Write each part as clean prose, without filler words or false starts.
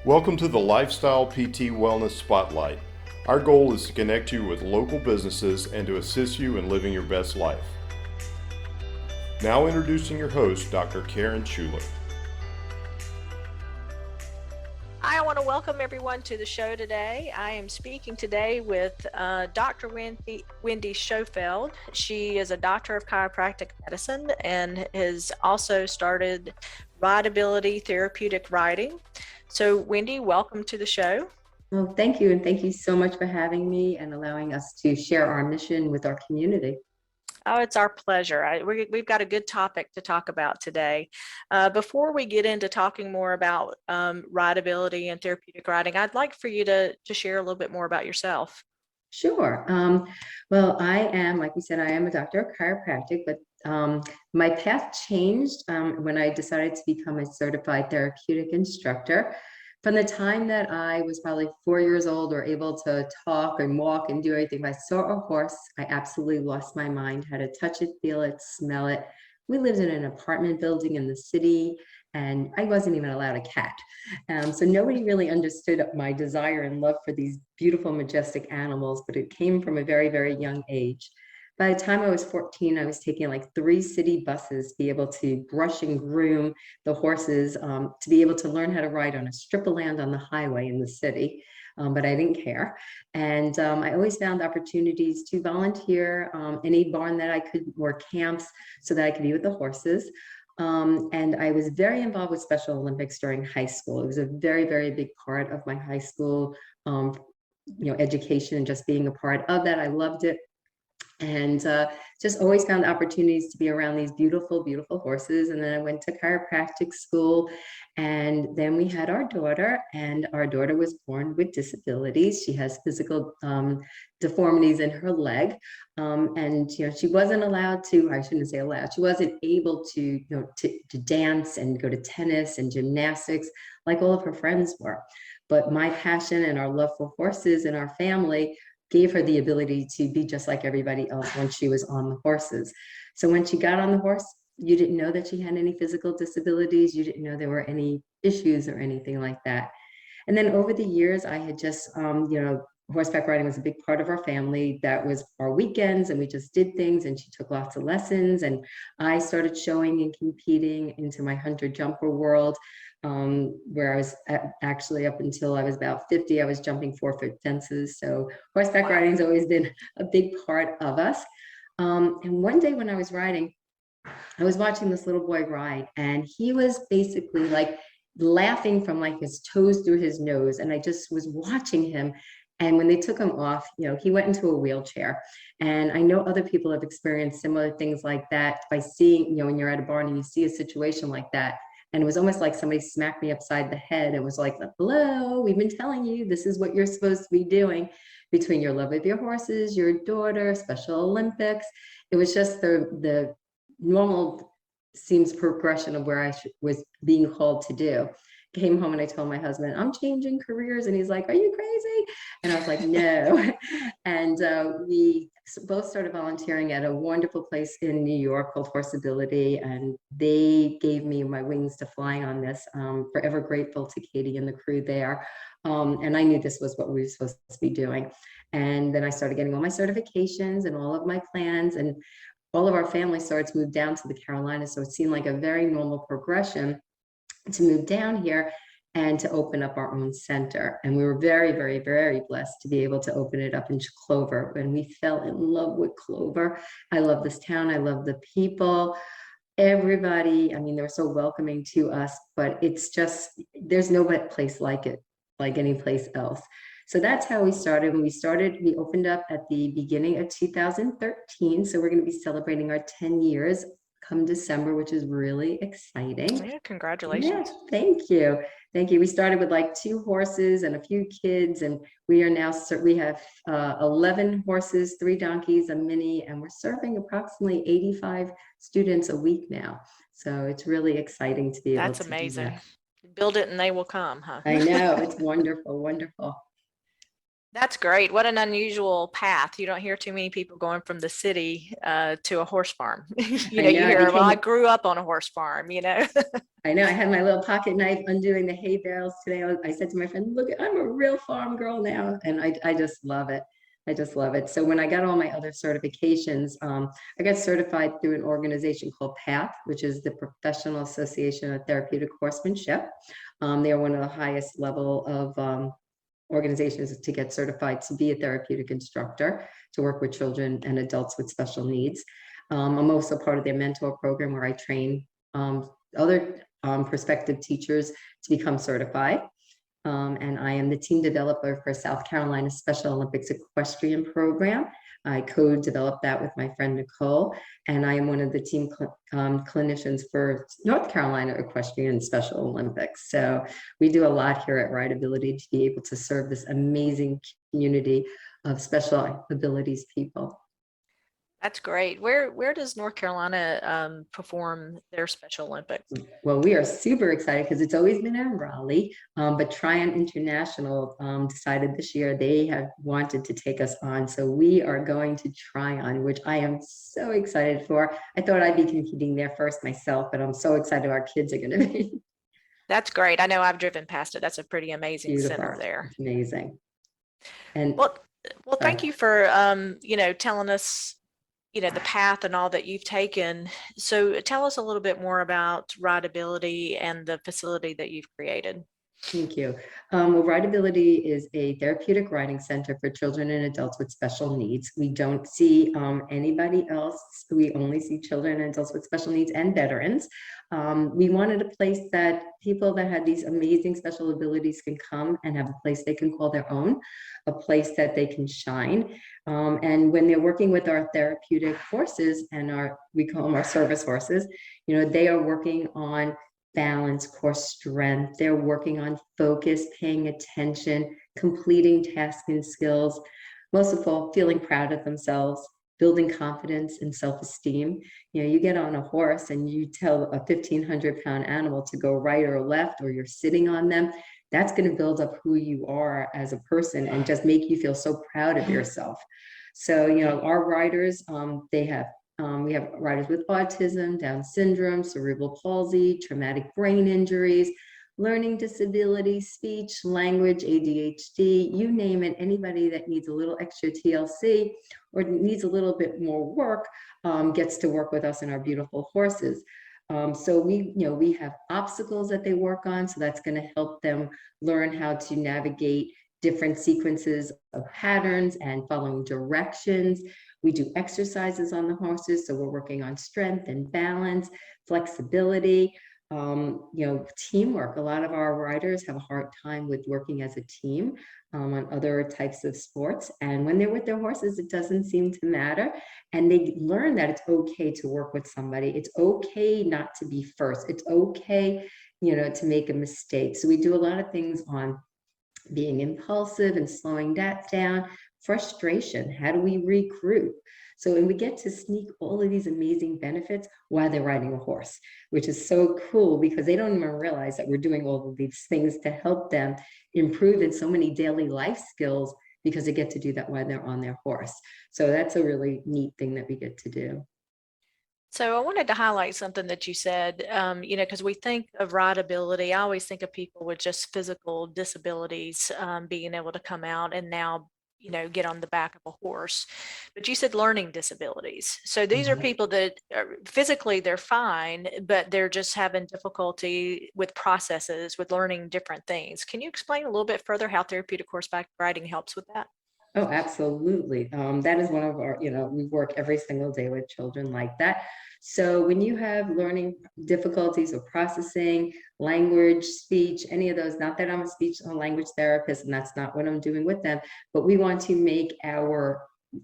Welcome to the Lifestyle PT Wellness Spotlight. Our goal is to connect you with local businesses and to assist you in living your best life. Now introducing your host, Dr. Karen Schuler. I want to welcome everyone to the show today. I am speaking today with Dr. Wendy Schofeld. She is a doctor of chiropractic medicine and has also started Rideability therapeutic riding. So, Wendy, welcome to the show. Well, thank you. And thank you so much for having me and allowing us to share our mission with our community. Oh, it's our pleasure. We've got a good topic to talk about today. Before we get into talking more about rideability and therapeutic riding, I'd like for you to share a little bit more about yourself. Sure. Well, I am, like we said, I am a doctor of chiropractic, but my path changed when I decided to become a certified therapeutic instructor. From the time that I was probably 4 years old or able to talk and walk and do everything, if I saw a horse, I absolutely lost my mind, had to touch it, feel it, smell it. We lived in an apartment building in the city, and I wasn't even allowed a cat. So nobody really understood my desire and love for these beautiful, majestic animals, but it came from a very, very young age. By the time I was 14, I was taking like 3 city buses to be able to brush and groom the horses, to be able to learn how to ride on a strip of land on the highway in the city. But I didn't care. And I always found opportunities to volunteer any barn that I could, or camps, so that I could be with the horses. And I was very involved with Special Olympics during high school. It was a very, very big part of my high school, education, and just being a part of that. I loved it. And just always found opportunities to be around these beautiful, beautiful horses. And then I went to chiropractic school, and then we had our daughter, and our daughter was born with disabilities. She has physical deformities in her leg. And, she wasn't allowed to, I shouldn't say allowed, she wasn't able to dance and go to tennis and gymnastics like all of her friends were. But my passion and our love for horses in our family gave her the ability to be just like everybody else when she was on the horses. So when she got on the horse, you didn't know that she had any physical disabilities. You didn't know there were any issues or anything like that. And then over the years, I had just, horseback riding was a big part of our family. That was our weekends, and we just did things, and she took lots of lessons. And I started showing and competing into my hunter jumper world, where I was actually, up until I was about 50, I was jumping 4-foot fences. So horseback riding has always been a big part of us. And one day when I was riding, I was watching this little boy ride, and he was basically like laughing from like his toes through his nose. And I just was watching him. And when they took him off, he went into a wheelchair. And I know other people have experienced similar things like that by seeing, when you're at a barn and you see a situation like that. And it was almost like somebody smacked me upside the head and was like, hello, we've been telling you this is what you're supposed to be doing, between your love of your horses, your daughter, Special Olympics. It was just the normal seems progression of where I was being called to do. Came home and I told my husband, I'm changing careers. And he's like, are you crazy? And I was like, no. And we both started volunteering at a wonderful place in New York called Horseability. And they gave me my wings to fly on this. Forever grateful to Katie and the crew there. And I knew this was what we were supposed to be doing. And then I started getting all my certifications and all of my plans. And all of our family started to move down to the Carolinas. So it seemed like a very normal progression to move down here and to open up our own center. And we were very, very, very blessed to be able to open it up in Clover. And we fell in love with Clover. I love this town. I love the people. Everybody, I mean, they were so welcoming to us, but it's just, there's no place like it, like any place else. So that's how we started. When we opened up at the beginning of 2013. So we're going to be celebrating our 10 years come December, which is really exciting. Yeah, congratulations. Yeah, thank you. Thank you. We started with like 2 horses and a few kids, and we are now, we have 11 horses, 3 donkeys, a mini, and we're serving approximately 85 students a week now. So it's really exciting to be able to do that. That's amazing. Build it and they will come, huh? I know. It's wonderful, wonderful. That's great. What an unusual path. You don't hear too many people going from the city to a horse farm. I You know I hear, well, I became, grew up on a horse farm. I know I had my little pocket knife undoing the hay bales today. I said to my friend, look, I'm a real farm girl now. And I just love it. I just love it. So when I got all my other certifications, I got certified through an organization called PATH, which is the Professional Association of Therapeutic Horsemanship. They are one of the highest level of organizations to get certified to be a therapeutic instructor, to work with children and adults with special needs. I'm also part of their mentor program where I train other prospective teachers to become certified. And I am the team developer for South Carolina Special Olympics Equestrian Program. I co-developed that with my friend Nicole, and I am one of the team clinicians for North Carolina Equestrian Special Olympics. So we do a lot here at Rideability to be able to serve this amazing community of special abilities people. That's great. Where does North Carolina perform their Special Olympics? Well, we are super excited because it's always been in Raleigh, but Tryon International decided this year they have wanted to take us on. So we are going to Tryon, which I am so excited for. I thought I'd be competing there first myself, but I'm so excited our kids are going to be. That's great. I know I've driven past it. That's a pretty amazing Beautiful. center there. It's amazing. And well, thank you for telling us the path and all that you've taken. So tell us a little bit more about Rideability and the facility that you've created. Thank you. Well, Rideability is a therapeutic riding center for children and adults with special needs. We don't see anybody else. We only see children and adults with special needs and veterans. We wanted a place that people that had these amazing special abilities can come and have a place they can call their own, a place that they can shine. And when they're working with our therapeutic horses and we call them our service horses, they are working on balance, core strength. They're working on focus, paying attention, completing tasks and skills. Most of all, feeling proud of themselves, building confidence and self-esteem. You get on a horse and you tell a 1,500-pound animal to go right or left, or you're sitting on them. That's going to build up who you are as a person and just make you feel so proud of yourself. So, our riders, we have riders with autism, Down syndrome, cerebral palsy, traumatic brain injuries, learning disabilities, speech, language, ADHD, you name it. Anybody that needs a little extra TLC or needs a little bit more work gets to work with us and our beautiful horses. So we have obstacles that they work on. So that's going to help them learn how to navigate different sequences of patterns and following directions. We do exercises on the horses. So we're working on strength and balance, flexibility, teamwork. A lot of our riders have a hard time with working as a team on other types of sports. And when they're with their horses, it doesn't seem to matter. And they learn that it's okay to work with somebody. It's okay not to be first. It's okay, to make a mistake. So we do a lot of things on being impulsive and slowing that down, frustration, how do we regroup? So, and we get to sneak all of these amazing benefits while they're riding a horse, which is so cool because they don't even realize that we're doing all of these things to help them improve in so many daily life skills because they get to do that while they're on their horse. So that's a really neat thing that we get to do. So I wanted to highlight something that you said, because we think of rideability. I always think of people with just physical disabilities being able to come out and now, get on the back of a horse. But you said learning disabilities. So these are people that physically they're fine, but they're just having difficulty with processes, with learning different things. Can you explain a little bit further how therapeutic horseback riding helps with that? Oh, absolutely. That is one of our, we work every single day with children like that. So when you have learning difficulties or processing, language, speech, any of those, not that I'm a speech or language therapist, and that's not what I'm doing with them, but we want to make our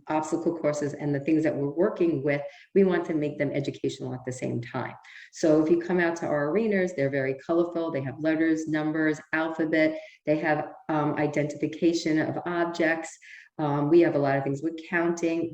obstacle courses and the things that we're working with, we want to make them educational at the same time. So if you come out to our arenas, they're very colorful. They have letters, numbers, alphabet. They have identification of objects. We have a lot of things with counting.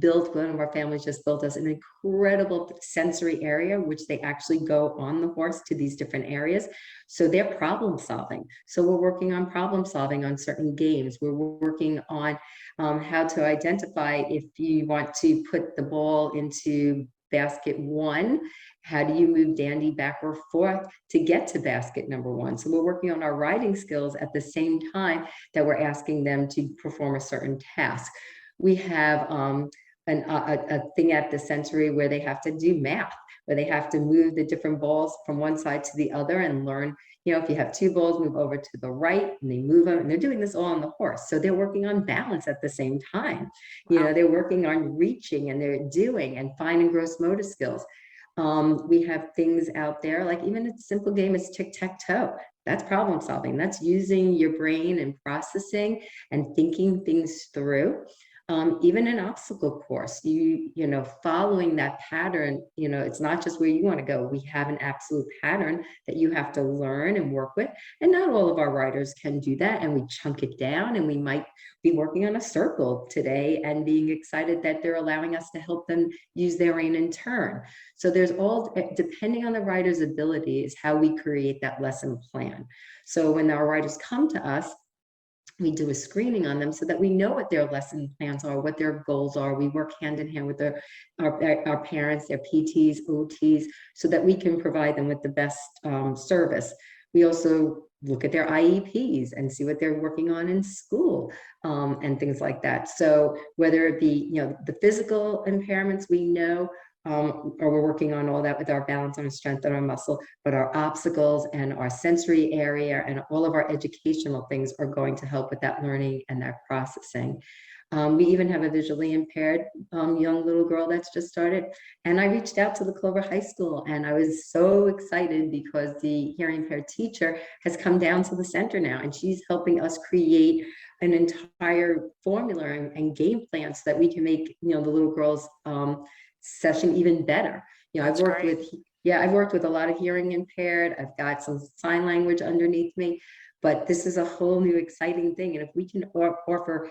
One of our families just built us an incredible sensory area, which they actually go on the horse to these different areas. So they're problem solving. So we're working on problem solving on certain games. We're working on how to identify if you want to put the ball into basket one, how do you move Dandy back or forth to get to basket number one? So we're working on our riding skills at the same time that we're asking them to perform a certain task. We have a thing at the sensory where they have to do math, where they have to move the different balls from one side to the other and learn, if you have two balls, move over to the right, and they move them, and they're doing this all on the horse. So they're working on balance at the same time. Wow. They're working on reaching, and they're doing and fine and gross motor skills. We have things out there, like even a simple game is tic-tac-toe. That's problem solving. That's using your brain and processing and thinking things through. Even an obstacle course, following that pattern, it's not just where you want to go. We have an absolute pattern that you have to learn and work with. And not all of our riders can do that. And we chunk it down, and we might be working on a circle today and being excited that they're allowing us to help them use their rein and turn. So there's depending on the rider's ability is how we create that lesson plan. So when our riders come to us, we do a screening on them so that we know what their lesson plans are, what their goals are. We work hand in hand with our parents, their PTs, OTs, so that we can provide them with the best service. We also look at their IEPs and see what they're working on in school and things like that. So whether it be, the physical impairments, we know, or we're working on all that with our balance and our strength and our muscle, but our obstacles and our sensory area and all of our educational things are going to help with that learning and that processing. We even have a visually impaired young little girl that's just started. And I reached out to the Clover High School, and I was so excited because the hearing impaired teacher has come down to the center now, and she's helping us create an entire formula and game plan so that we can make, the little girl's session even better. I've worked with a lot of hearing impaired. I've got some sign language underneath me, but this is a whole new exciting thing. And if we can offer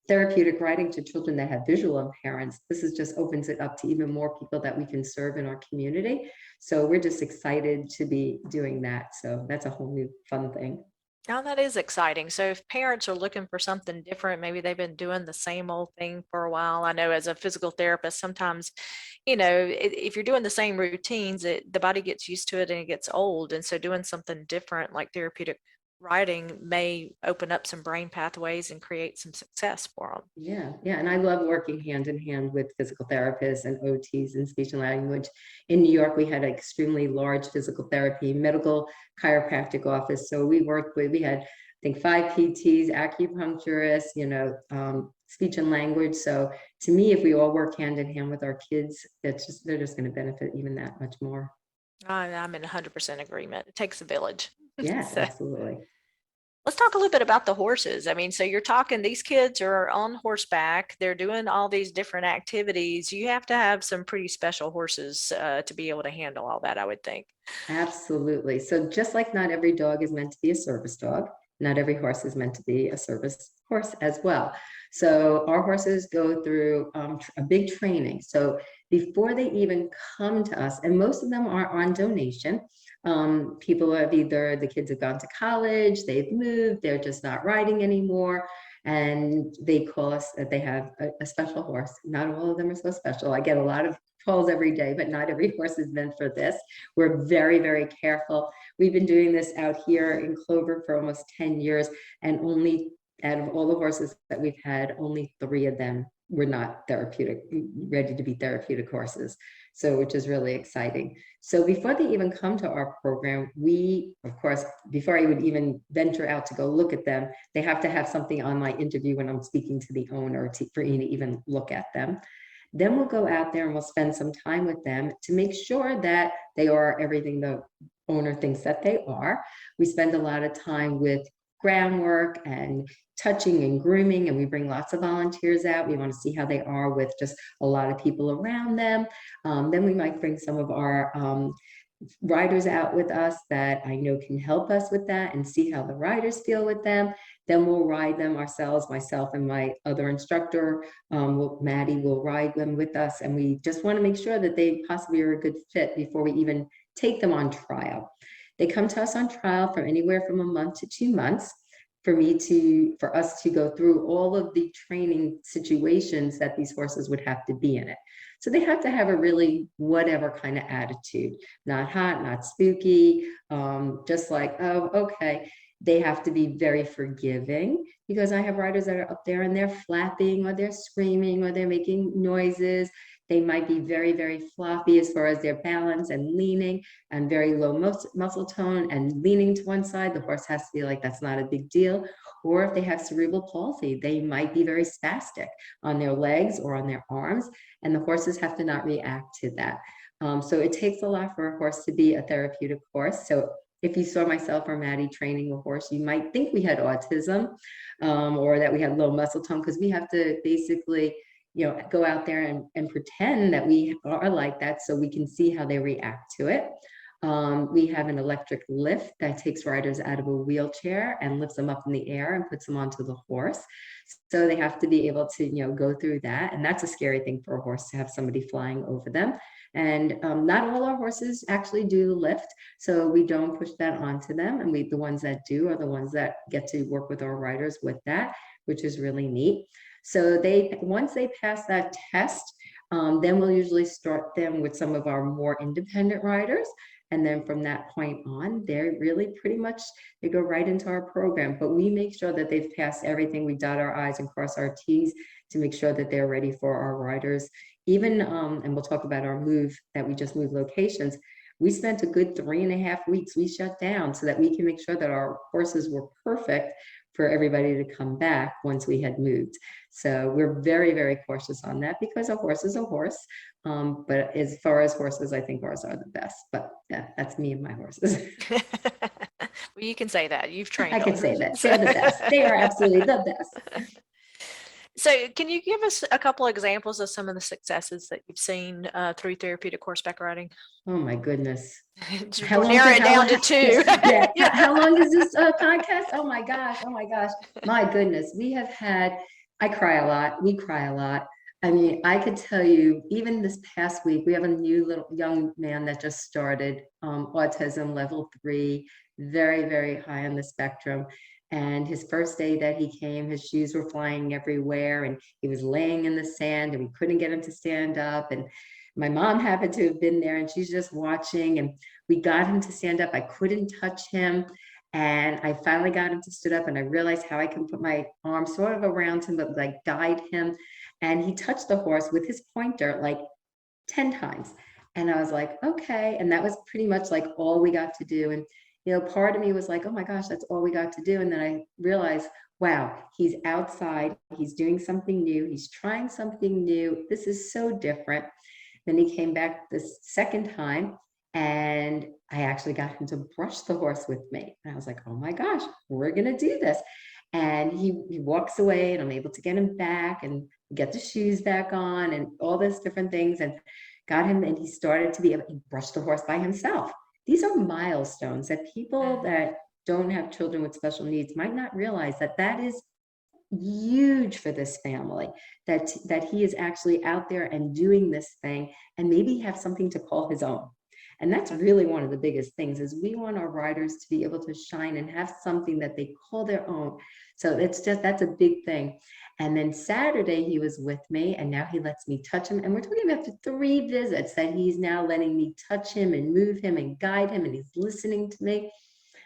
therapeutic riding to children that have visual impairments, this just opens it up to even more people that we can serve in our community. So we're just excited to be doing that. So that's a whole new fun thing. Now that is exciting. So if parents are looking for something different, maybe they've been doing the same old thing for a while. I know as a physical therapist, sometimes, if you're doing the same routines, the body gets used to it and it gets old. And so doing something different like therapeutic riding may open up some brain pathways and create some success for them. Yeah. And I love working hand in hand with physical therapists and OTs and speech and language. In New York, we had an extremely large physical therapy, medical chiropractic office. So we had, I think, 5 PTs, acupuncturists, speech and language. So to me, if we all work hand in hand with our kids, they're just going to benefit even that much more. I'm in 100% agreement. It takes a village. Yes, So, absolutely. let's talk a little bit about the horses. I mean, so you're talking, these kids are on horseback. They're doing all these different activities. You have to have some pretty special horses to be able to handle all that, I would think. Absolutely. So just like not every dog is meant to be a service dog, not every horse is meant to be a service horse as well. So our horses go through a big training. So before they even come to us, and most of them are on donation, people have the kids have gone to college, they've moved, they're just not riding anymore. And they call us that they have a special horse. Not all of them are so special. I get a lot of calls every day, but not every horse is meant for this. We're very, very careful. We've been doing this out here in Clover for almost 10 years, and only out of all the horses that we've had, only 3 of them were not ready to be therapeutic horses. So, which is really exciting. So before they even come to our program, we, of course, before I would even venture out to go look at them, they have to have something on my interview when I'm speaking to the owner for me to even look at them. Then we'll go out there and we'll spend some time with them to make sure that they are everything the owner thinks that they are. We spend a lot of time with groundwork and touching and grooming, and we bring lots of volunteers out. We want to see how they are with just a lot of people around them. Then we might bring some of our riders out with us that I know can help us with that and see how the riders feel with them. Then we'll ride them ourselves, myself and my other instructor, Maddie will ride them with us. And we just want to make sure that they possibly are a good fit before we even take them on trial. They come to us on trial for anywhere from a month to 2 months for us to go through all of the training situations that these horses would have to be in it. So they have to have a really whatever kind of attitude, not hot, not spooky, just like, oh, okay. They have to be very forgiving, because I have riders that are up there and they're flapping or they're screaming or they're making noises. They might be very, very floppy as far as their balance and leaning, and very low muscle tone and leaning to one side. The horse has to be like, that's not a big deal. Or if they have cerebral palsy, they might be very spastic on their legs or on their arms, and the horses have to not react to that. So it takes a lot for a horse to be a therapeutic horse. So if you saw myself or Maddie training a horse, you might think we had autism, or that we had low muscle tone, because we have to basically, go out there and pretend that we are like that so we can see how they react to it. We have an electric lift that takes riders out of a wheelchair and lifts them up in the air and puts them onto the horse. So they have to be able to, go through that. And that's a scary thing for a horse, to have somebody flying over them. And not all our horses actually do the lift, so we don't push that onto them. And the ones that do are the ones that get to work with our riders with that, which is really neat. So once they pass that test, then we'll usually start them with some of our more independent riders. And then from that point on, they're really pretty much, they go right into our program. But we make sure that they've passed everything. We dot our I's and cross our T's to make sure that they're ready for our riders. Even, and we'll talk about our move, that we just moved locations. We spent a good 3.5 weeks. We shut down so that we can make sure that our horses were perfect for everybody to come back once we had moved. So we're very, very cautious on that, because a horse is a horse. But as far as horses, I think ours are the best. But yeah, that's me and my horses. Well, you can say that. You've trained I can them. say that. They're the best. They are absolutely the best. So can you give us a couple examples of some of the successes that you've seen through therapeutic horseback riding? Oh my goodness. Narrow it down to 2. Yeah. How long is this podcast? Oh my gosh. My goodness. I cry a lot. We cry a lot. I mean, I could tell you, even this past week, we have a new little young man that just started autism level 3, very, very high on the spectrum. And his first day that he came, his shoes were flying everywhere, and he was laying in the sand, and we couldn't get him to stand up. And my mom happened to have been there, and she's just watching, and we got him to stand up. I couldn't touch him. And I finally got him to stood up, and I realized how I can put my arm sort of around him, but like guide him. And he touched the horse with his pointer like 10 times. And I was like, okay. And that was pretty much like all we got to do. And part of me was like, oh my gosh, that's all we got to do. And then I realized, wow, he's outside, he's doing something new, he's trying something new. This is so different. Then he came back this second time, and I actually got him to brush the horse with me. And I was like, oh my gosh, we're going to do this. And he walks away, and I'm able to get him back and get the shoes back on and all these different things, and got him. And he started to be able to brush the horse by himself. These are milestones that people that don't have children with special needs might not realize, that is huge for this family, that he is actually out there and doing this thing, and maybe have something to call his own. And that's really one of the biggest things, is we want our riders to be able to shine and have something that they call their own. So that's a big thing. And then Saturday he was with me, and now he lets me touch him. And we're talking about 3 visits that he's now letting me touch him and move him and guide him, and he's listening to me.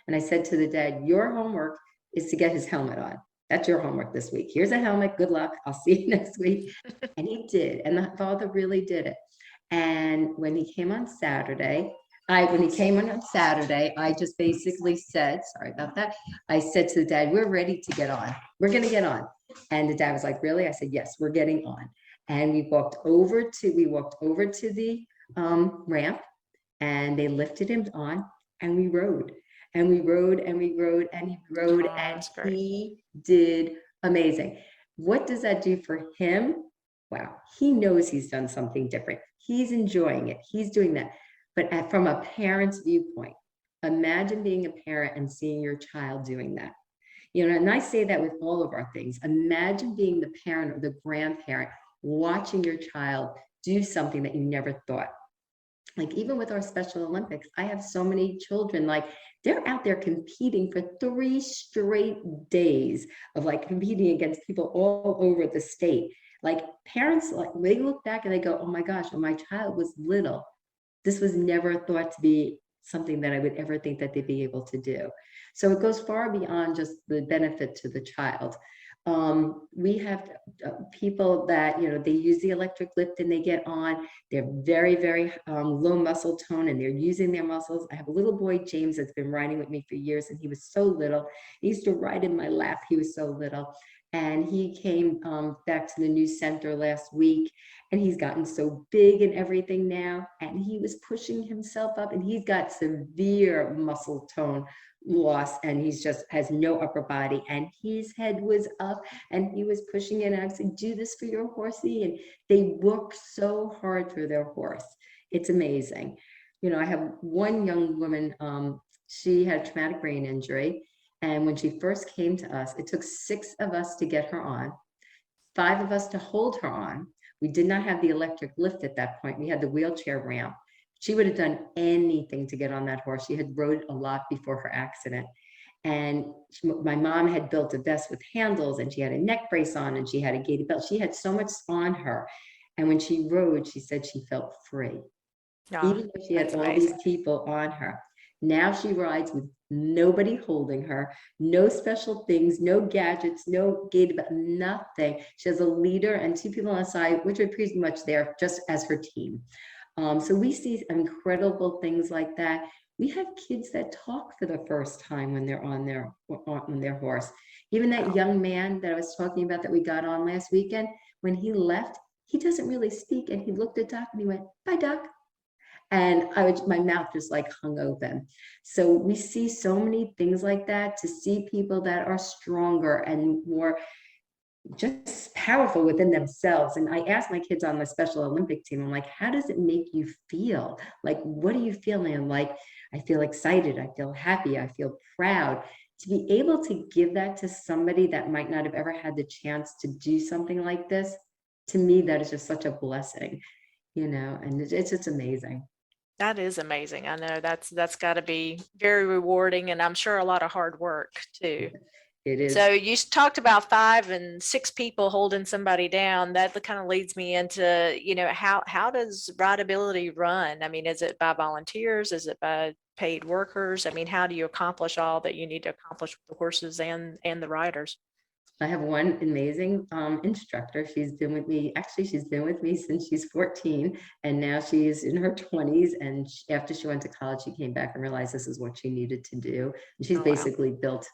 And I said to the dad, your homework is to get his helmet on. That's your homework this week. Here's a helmet. Good luck. I'll see you next week. And he did. And the father really did it. And when he came on Saturday, I just basically said, sorry about that. I said to the dad, we're ready to get on. We're going to get on. And the dad was like, really? I said, yes, we're getting on. And we walked over to the ramp, and they lifted him on, and we rode. And we rode, and we rode, and he rode, and he did amazing. What does that do for him? Wow, he knows he's done something different. He's enjoying it. He's doing that. But from a parent's viewpoint, imagine being a parent and seeing your child doing that. And I say that with all of our things. Imagine being the parent or the grandparent watching your child do something that you never thought. Like even with our Special Olympics, I have so many children, like they're out there competing for 3 straight days of like competing against people all over the state. Like parents, like they look back and they go, oh my gosh, when my child was little, this was never thought to be something that I would ever think that they'd be able to do. So it goes far beyond just the benefit to the child. We have people that, they use the electric lift and they get on. They're very, very low muscle tone and they're using their muscles. I have a little boy, James, that's been riding with me for years and he was so little. He used to ride in my lap. He was so little. And he came back to the new center last week and he's gotten so big and everything now. And he was pushing himself up and he's got severe muscle tone loss and he's just has no upper body and his head was up and he was pushing it. And I said, do this for your horsey. And they work so hard for their horse. It's amazing. I have one young woman, she had a traumatic brain injury. And when she first came to us, it took 6 of us to get her on, 5 of us to hold her on. We did not have the electric lift at that point. We had the wheelchair ramp. She would have done anything to get on that horse. She had rode a lot before her accident. And my mom had built a vest with handles and she had a neck brace on and she had a gated belt. She had so much on her. And when she rode, she said she felt free. Oh, even though she had all amazing. these people on her. Now she rides with nobody holding her, no special things, no gadgets, no gate, nothing. She has a leader and 2 people on the side, which are pretty much there just as her team. So we see incredible things like that. We have kids that talk for the first time when they're on their horse. Even that young man that I was talking about that we got on last weekend, when he left, he doesn't really speak. And he looked at Doc and he went, bye, Doc. And my mouth just like hung open. So we see so many things like that, to see people that are stronger and more just powerful within themselves. And I asked my kids on the Special Olympic team, I'm like, how does it make you feel? Like, what are you feeling? I'm like, I feel excited. I feel happy. I feel proud. To be able to give that to somebody that might not have ever had the chance to do something like this, to me, that is just such a blessing, and it's just amazing. That is amazing. I know that's got to be very rewarding, and I'm sure a lot of hard work too. It is. So you talked about 5 and 6 people holding somebody down. That kind of leads me into, how does Rideability run? I mean, is it by volunteers? Is it by paid workers? I mean, how do you accomplish all that you need to accomplish with the horses and the riders? I have one amazing instructor. She's been with me since she's 14, and now she's in her 20s. And after she went to college, she came back and realized this is what she needed to do. And she's basically built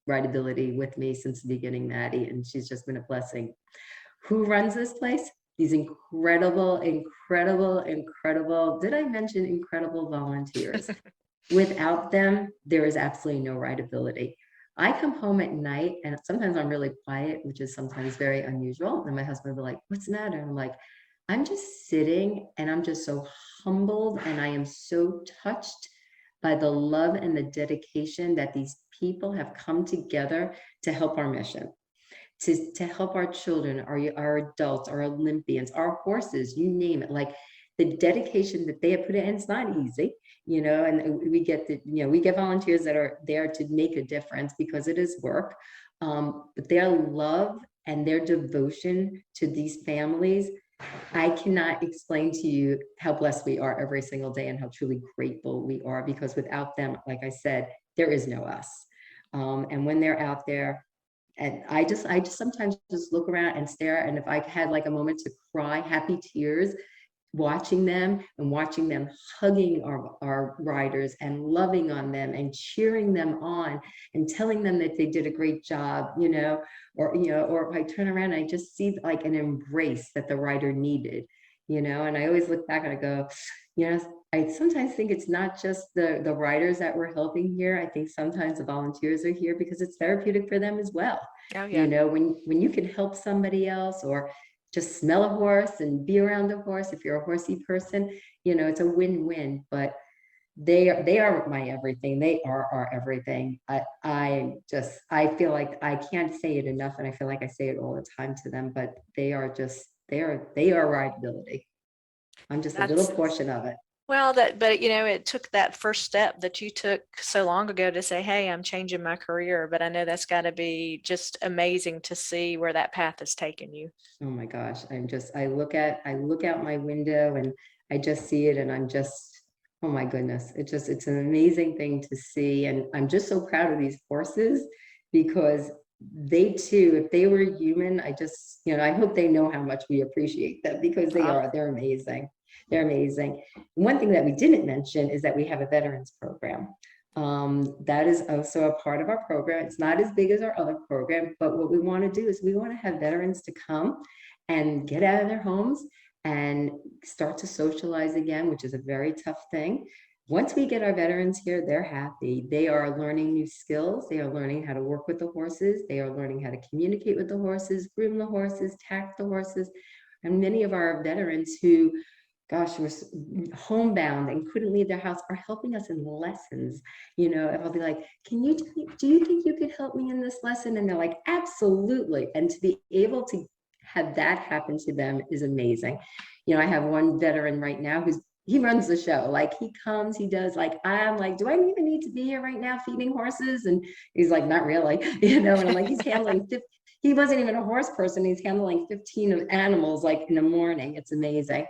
Rideability with me since the beginning, Maddie, and she's just been a blessing. Who runs this place? These incredible, did I mention incredible volunteers? Without them, there is absolutely no Rideability. I come home at night and sometimes I'm really quiet, which is sometimes very unusual. And my husband will be like, what's the matter? And I'm like, I'm just sitting and I'm just so humbled and I am so touched by the love and the dedication that these people have come together to help our mission, to help our children, our adults, our Olympians, our horses, you name it. Like the dedication that they have put in, and it's not easy, and we get volunteers that are there to make a difference because it is work, but their love and their devotion to these families, I cannot explain to you how blessed we are every single day and how truly grateful we are, because without them, like I said, there is no us. And when they're out there, and I just sometimes just look around and stare, and if I had like a moment to cry, happy tears, watching them hugging our riders and loving on them and cheering them on and telling them that they did a great job, or if I turn around, I just see like an embrace that the rider needed, and I always look back and I go, I sometimes think it's not just the riders that we're helping here. I think sometimes the volunteers are here because it's therapeutic for them as well. Oh, yeah. When you can help somebody else, or just smell a horse and be around a horse. If you're a horsey person, it's a win-win. But they are my everything. They are our everything. I feel like I can't say it enough, and I feel like I say it all the time to them, but they are rideability. I'm just a little That's portion of it. well, but it took that first step that you took so long ago to say, hey, I'm changing my career. But I know that's got to be just amazing to see where that path has taken you. Oh my gosh, I look out my window and I just see it, and I'm just, oh my goodness, it's an amazing thing to see. And I'm just so proud of these horses, because they too, if they were human, I hope they know how much we appreciate them, because Uh, they're amazing. They're amazing. One thing that we didn't mention is that we have a veterans program. That is also a part of our program. It's not as big as our other program, but what we want to do is we want to have veterans to come and get out of their homes and start to socialize again, which is a very tough thing. Once we get our veterans here, they're happy. They are learning new skills. They are learning how to work with the horses. They are learning how to communicate with the horses, groom the horses, tack the horses. And many of our veterans who, gosh, were homebound and couldn't leave their house are helping us in lessons. If I'll be like, do you think you could help me in this lesson? And they're like, absolutely. And to be able to have that happen to them is amazing. I have one veteran right now he runs the show. Like, he comes, he does, like, I'm like, do I even need to be here right now feeding horses? And he's like, not really, and I'm like, he's handling he wasn't even a horse person. He's handling 15 of animals, like, in the morning. It's amazing.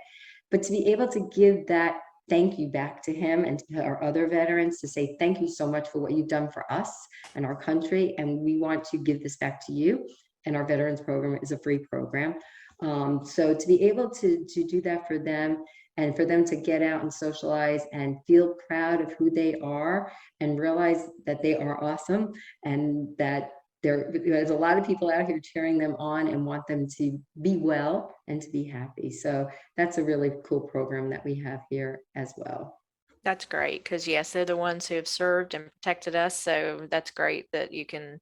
But to be able to give that thank you back to him and to our other veterans, to say thank you so much for what you've done for us and our country, and we want to give this back to you. And our veterans program is a free program. So to be able to do that for them, and for them to get out and socialize and feel proud of who they are, and realize that they are awesome, and that there's a lot of people out here cheering them on and want them to be well and to be happy. So that's a really cool program that we have here as well. That's great because, yes, they're the ones who have served and protected us. So that's great that you can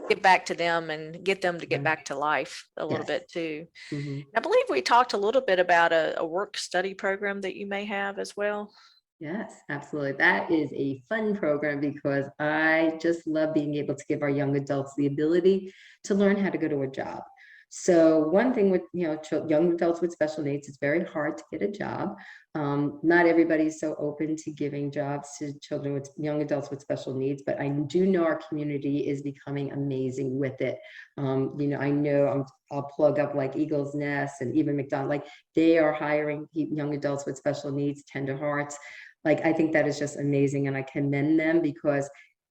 get back to them and get them to get back to life a little Yes. bit too. Mhm. I believe we talked a little bit about a work study program that you may have as well. Yes, absolutely. That is a fun program, because I just love being able to give our young adults the ability to learn how to go to a job. So one thing with, young adults with special needs, it's very hard to get a job. Not everybody's so open to giving jobs to children with young adults with special needs, but I do know our community is becoming amazing with it. I know I'll plug up like Eagle's Nest and even McDonald, like, they are hiring young adults with special needs, tender hearts. Like, I think that is just amazing, and I commend them, because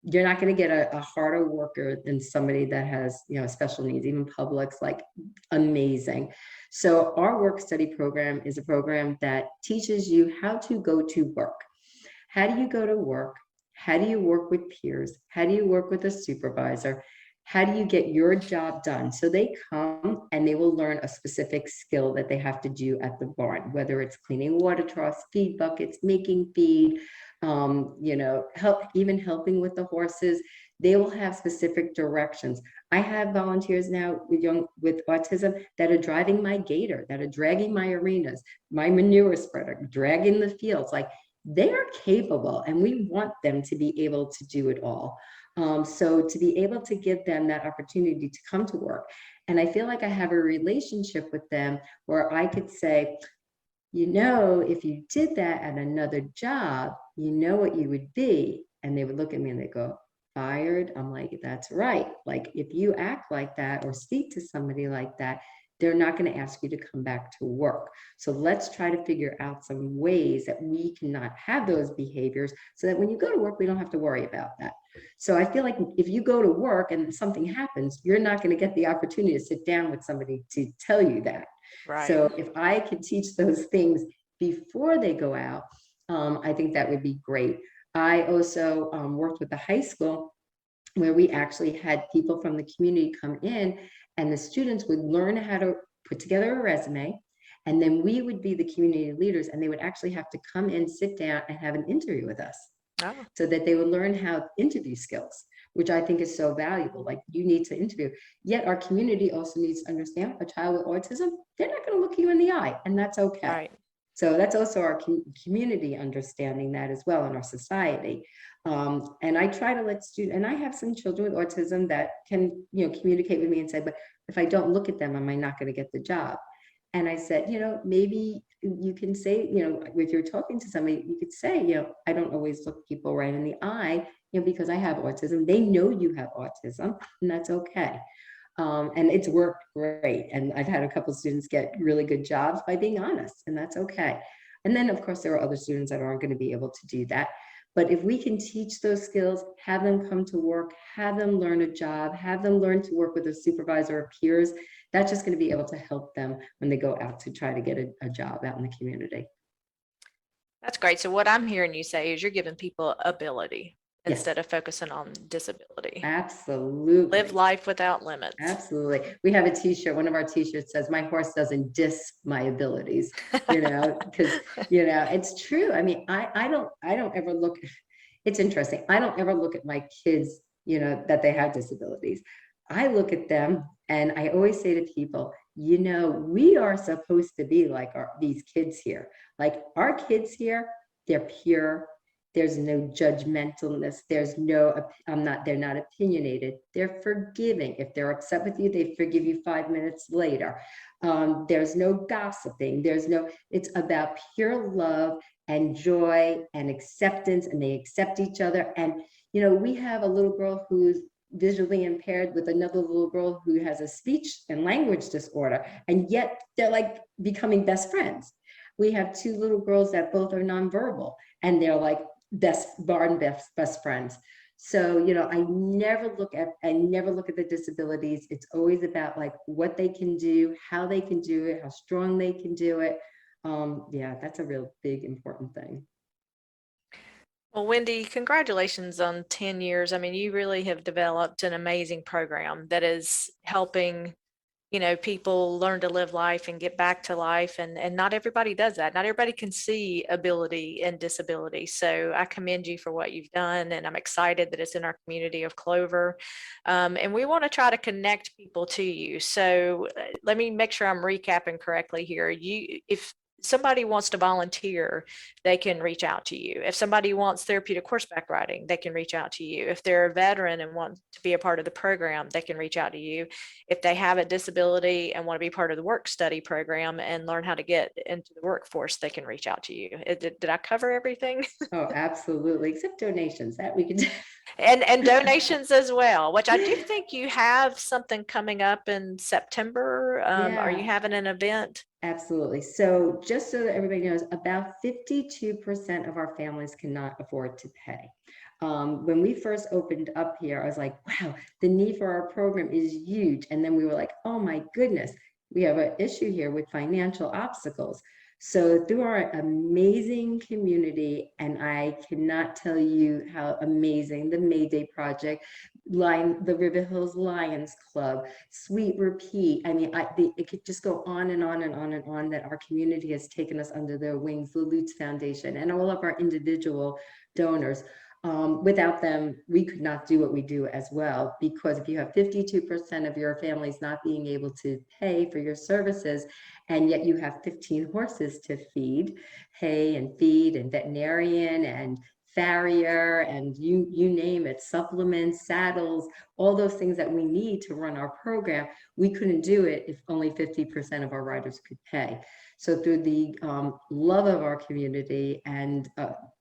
you're not going to get a harder worker than somebody that has, special needs. Even Publix, like, amazing. So our work study program is a program that teaches you how to go to work. How do you go to work? How do you work with peers? How do you work with a supervisor? How do you get your job done? So they come and they will learn a specific skill that they have to do at the barn, whether it's cleaning water troughs, feed buckets, making feed, helping with the horses. They will have specific directions. I have volunteers now with autism that are driving my gator, that are dragging my arenas, my manure spreader, dragging the fields. Like, they are capable, and we want them to be able to do it all. So to be able to give them that opportunity to come to work. And I feel like I have a relationship with them where I could say, if you did that at another job, what you would be. And they would look at me and they go, fired. I'm like, that's right. Like, if you act like that or speak to somebody like that, they're not going to ask you to come back to work. So let's try to figure out some ways that we cannot have those behaviors, so that when you go to work, we don't have to worry about that. So I feel like if you go to work and something happens, you're not going to get the opportunity to sit down with somebody to tell you that. Right. So if I could teach those things before they go out, I think that would be great. I also worked with the high school, where we actually had people from the community come in, and the students would learn how to put together a resume. And then we would be the community leaders, and they would actually have to come in, sit down, and have an interview with us, Oh, so that they would learn how interview skills. which I think is so valuable. Like, you need to interview. Yet our community also needs to understand a child with autism, they're not going to look you in the eye, and that's okay. Right. So that's also our community understanding that as well in our society. And I try to let students, and I have some children with autism that can, communicate with me and say, but if I don't look at them, am I not going to get the job? And I said, maybe you can say, if you're talking to somebody, you could say, I don't always look people right in the eye, because I have autism. They know you have autism, and that's okay. And it's worked great. And I've had a couple of students get really good jobs by being honest, and that's okay. And then, of course, there are other students that aren't going to be able to do that. But if we can teach those skills, have them come to work, have them learn a job, have them learn to work with a supervisor or peers, that's just going to be able to help them when they go out to try to get a job out in the community. That's great. So what I'm hearing you say is you're giving people ability instead Yes. of focusing on disability. Absolutely. Live life without limits. Absolutely. We have a t-shirt. One of our t-shirts says, my horse doesn't diss my abilities, because, it's true. I mean, I don't ever look, it's interesting. I don't ever look at my kids, that they have disabilities. I look at them and I always say to people, we are supposed to be like these kids here. Like, our kids here, they're pure. There's no judgmentalness. They're not opinionated. They're forgiving. If they're upset with you, they forgive you 5 minutes later. There's no gossiping. It's about pure love and joy and acceptance, and they accept each other. And, we have a little girl who's visually impaired with another little girl who has a speech and language disorder, and yet they're like becoming best friends. We have two little girls that both are nonverbal, and they're like best friends. So, I never look at the disabilities. It's always about like what they can do, how they can do it, how strong they can do it. Yeah, that's a real big, important thing. Well, Wendy, congratulations on 10 years. I mean, you really have developed an amazing program that is helping, people learn to live life and get back to life. And not everybody does that. Not everybody can see ability and disability. So I commend you for what you've done. And I'm excited that it's in our community of Clover. And we want to try to connect people to you. So let me make sure I'm recapping correctly here. If somebody wants to volunteer, they can reach out to you. If somebody wants therapeutic horseback riding, they can reach out to you. If they're a veteran and want to be a part of the program, they can reach out to you. If they have a disability and want to be part of the work study program and learn how to get into the workforce, they can reach out to you. Did I cover everything? Oh, absolutely. Except donations, that we can do. And donations as well, which I do think you have something coming up in September. Are you having an event? Absolutely. So just so that everybody knows, about 52% of our families cannot afford to pay. When we first opened up here, I was like, wow, the need for our program is huge. And then we were like, oh my goodness, we have an issue here with financial obstacles. So through our amazing community, and I cannot tell you how amazing the Mayday Project, the River Hills Lions Club, Sweet Repeat. I mean, it could just go on and on and on and on, that our community has taken us under their wings, the Lutz Foundation, and all of our individual donors. Without them, we could not do what we do as well, because if you have 52% of your families not being able to pay for your services, and yet you have 15 horses to feed, hay and feed and veterinarian and farrier and you name it, supplements, saddles, all those things that we need to run our program, we couldn't do it if only 50% of our riders could pay. So through the love of our community and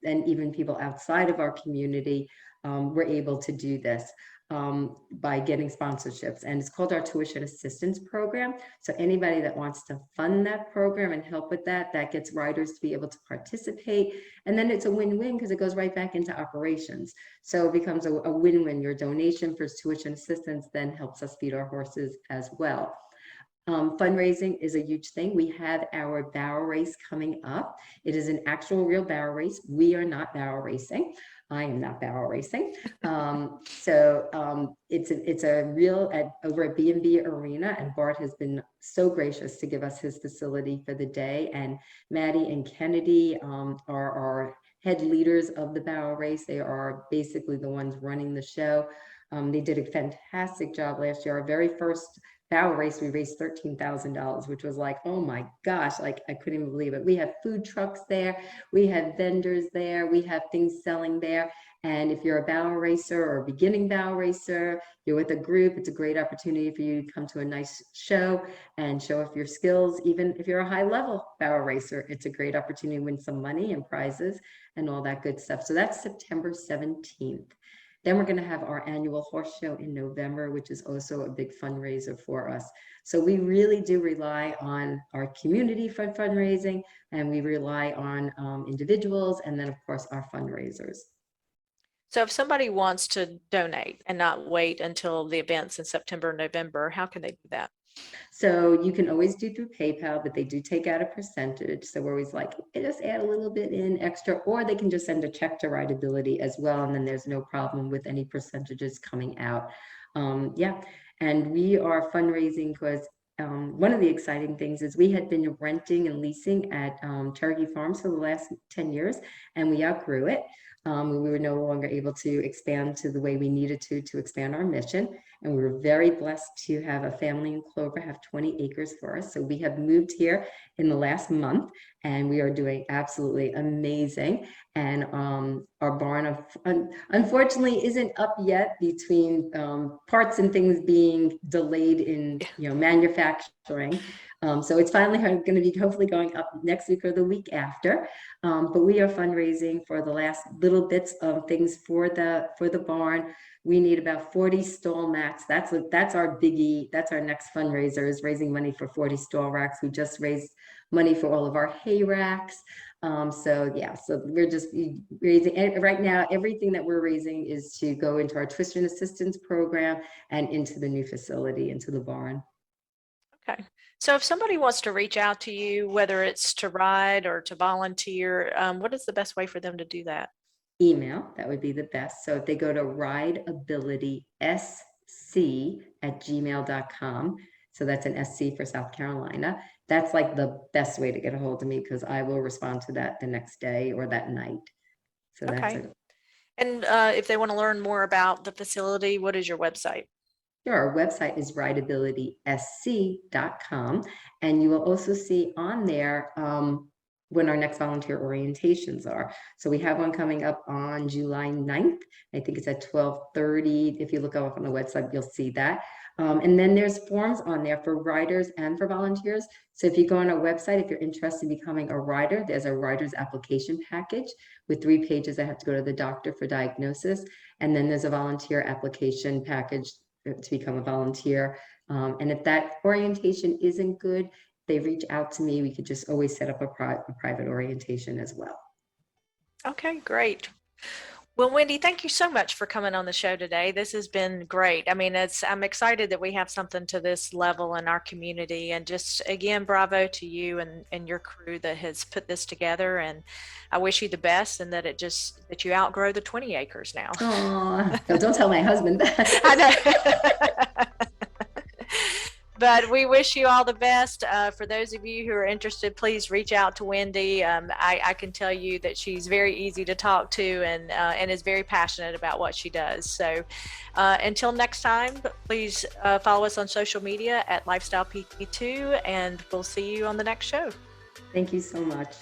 even people outside of our community, we're able to do this by getting sponsorships. And it's called our tuition assistance program. So anybody that wants to fund that program and help with that gets riders to be able to participate. And then it's a win-win, because it goes right back into operations. So it becomes a win-win. Your donation for tuition assistance then helps us feed our horses as well. Fundraising is a huge thing. We have our barrel race coming up. It is an actual real barrel race. We are not barrel racing. I am not barrel racing. It's a real over at B&B Arena, and Bart has been so gracious to give us his facility for the day. And Maddie and Kennedy are our head leaders of the barrel race. They are basically the ones running the show. They did a fantastic job last year. Our very first barrel race, we raised $13,000, which was like, oh my gosh, like I couldn't even believe it. We have food trucks there, we have vendors there, we have things selling there. And if you're a barrel racer or a beginning barrel racer, you're with a group, it's a great opportunity for you to come to a nice show and show off your skills. Even if you're a high level barrel racer, it's a great opportunity to win some money and prizes and all that good stuff. So that's September 17th. Then we're going to have our annual horse show in November, which is also a big fundraiser for us. So we really do rely on our community for fundraising, and we rely on individuals, and then of course our fundraisers. So if somebody wants to donate and not wait until the events in September and November, how can they do that? So you can always do through PayPal, but they do take out a percentage. So we're always like, just add a little bit in extra, or they can just send a check to Rideability as well. And then there's no problem with any percentages coming out. Yeah, and we are fundraising because one of the exciting things is we had been renting and leasing at Cherokee Farms for the last 10 years, and we outgrew it. We were no longer able to expand to the way we needed to expand our mission. And we were very blessed to have a family in Clover have 20 acres for us. So we have moved here in the last month, and we are doing absolutely amazing. And our barn, unfortunately, isn't up yet between parts and things being delayed in manufacturing. So it's finally going to be hopefully going up next week or the week after. But we are fundraising for the last little bits of things for the barn. We need about 40 stall mats. That's our biggie. That's our next fundraiser, is raising money for 40 stall racks. We just raised money for all of our hay racks. So we're just raising right now. Everything that we're raising is to go into our tuition assistance program and into the new facility, into the barn. Okay. So if somebody wants to reach out to you, whether it's to ride or to volunteer, what is the best way for them to do that? Email, that would be the best. So if they go to rideabilitysc@gmail.com, so that's an SC for South Carolina, that's like the best way to get a hold of me, because I will respond to that the next day or that night. So that's it. And if they want to learn more about the facility, what is your website? Sure, our website is rideabilitysc.com, and you will also see on there when our next volunteer orientations are. So we have one coming up on July 9th. I think it's at 12:30. If you look up on the website, you'll see that. And then there's forms on there for riders and for volunteers. So if you go on our website, if you're interested in becoming a rider, there's a rider's application package with 3 pages that have to go to the doctor for diagnosis. And then there's a volunteer application package to become a volunteer. And if that orientation isn't good, they reach out to me. We could just always set up a private orientation as well. Okay, great. Well, Wendy, thank you so much for coming on the show today. This has been great. I mean, I'm excited that we have something to this level in our community, and just again, bravo to you and your crew that has put this together. And I wish you the best, and that that you outgrow the 20 acres now. Oh, don't tell my husband that. I know. But we wish you all the best. For those of you who are interested, please reach out to Wendy. I can tell you that she's very easy to talk to, and is very passionate about what she does. So until next time, please follow us on social media at Lifestyle PT2, and we'll see you on the next show. Thank you so much.